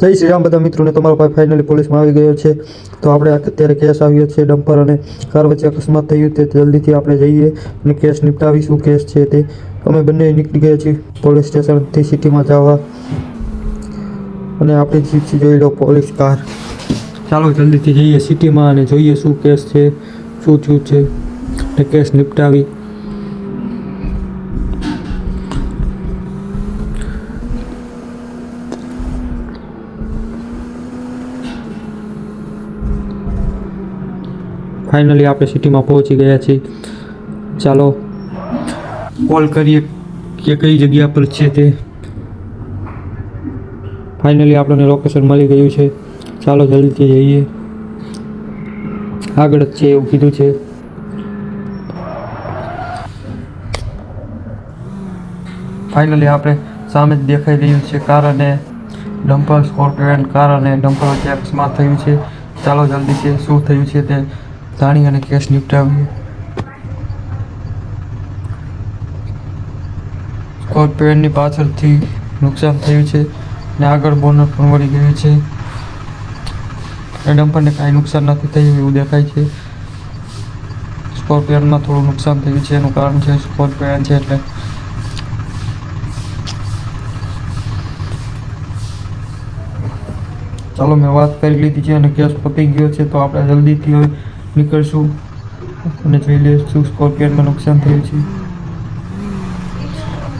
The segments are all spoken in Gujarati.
જય શ્રી રામ બધા મિત્રોને, તમારો ભાઈ ફાઇનલી પોલીસમાં આવી ગયો છે। તો આપણે અત્યારે કેસ આવ્યો છે ડમ્પર અને કાર વચ્ચે અકસ્માત થયું તે જલ્દીથી આપણે જઈએ અને કેસ નિપટાવીશું। કેસ છે તે અમે બંને નીકળી ગયા છીએ પોલીસ સ્ટેશનથી સિટીમાં જવા અને આપણી જીપસી જોઈ લો પોલીસ કાર। ચાલો જલ્દીથી જઈએ સિટીમાં અને જોઈએ શું કેસ છે, શું થયું છે અને કેસ નિપટાવી। ફાઇનલી આપણે સિટીમાં પહોંચી ગયા છીએ। ચાલો કોલ કરીએ કે કઈ જગ્યા પર છે તે। ફાઇનલી આપણને લોકેશન મળી ગયું છે। ચાલો જલ્દીથી જઈએ, આગળ જ છે એવું કીધું છે। ફાઇનલી આપણે સામે જ દેખાઈ રહ્યું છે કાર અને ડમ્પર, સ્કોર્પિયો કાર અને ડમ્પર વચ્ચે અકસ્માત થયું છે। ચાલો જલ્દીથી શું થયું છે તે જાણી અને કેસ નિપટાવીએ। સ્કોર્પિયોની પાછળથી નુકસાન થયું છે અને આગળ બોનટ પણ વળી ગયું છે। ડમ્પરને કાંઈ નુકસાન નથી થયું એવું દેખાય છે। સ્કોર્પિયોમાં થોડું નુકસાન થયું છે, એનું કારણ છે સ્કોર્પિયો છે એટલે। ચાલો મેં વાત કરી લીધી છે અને કેસ પતી ગયો છે, તો આપણે જલ્દીથી હવે નીકળશું અને જોઈ લઈશું સ્કોર્પિયોમાં નુકસાન થયું છે।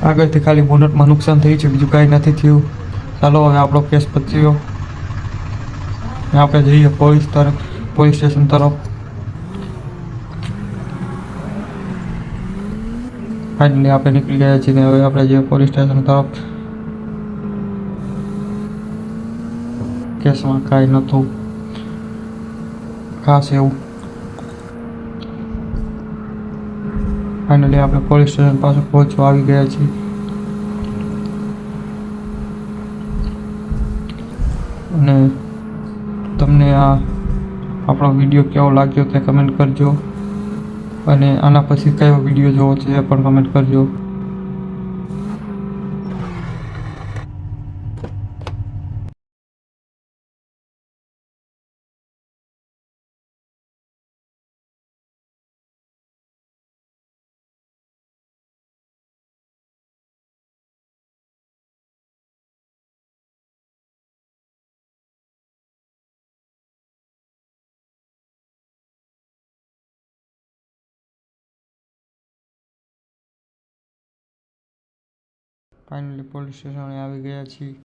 આગળથી ખાલી બોનટમાં નુકસાન થયું છે, બીજું કાંઈ નથી થયું। ચાલો હવે આપણો કેસ પત્યો અને આપણે જઈએ પોલીસ સ્ટેશન તરફ। ફાઇનલી આપણે નીકળી ગયા છીએ, હવે આપણે જઈએ પોલીસ સ્ટેશન તરફ। કેસમાં કાંઈ નહોતું ખાસ એવું। ફાઇનલી આપણે પોલીસ સ્ટેશન પાસે પહોંચવા આવી ગયા છીએ અને તમને આ આપણો વિડીયો કેવો લાગ્યો તે કમેન્ટ કરજો અને આના પછી કયો વિડીયો જોવો છે એ પણ કમેન્ટ કરજો। ફાઇનલી પોલીસ સ્ટેશને આવી ગયા છીએ।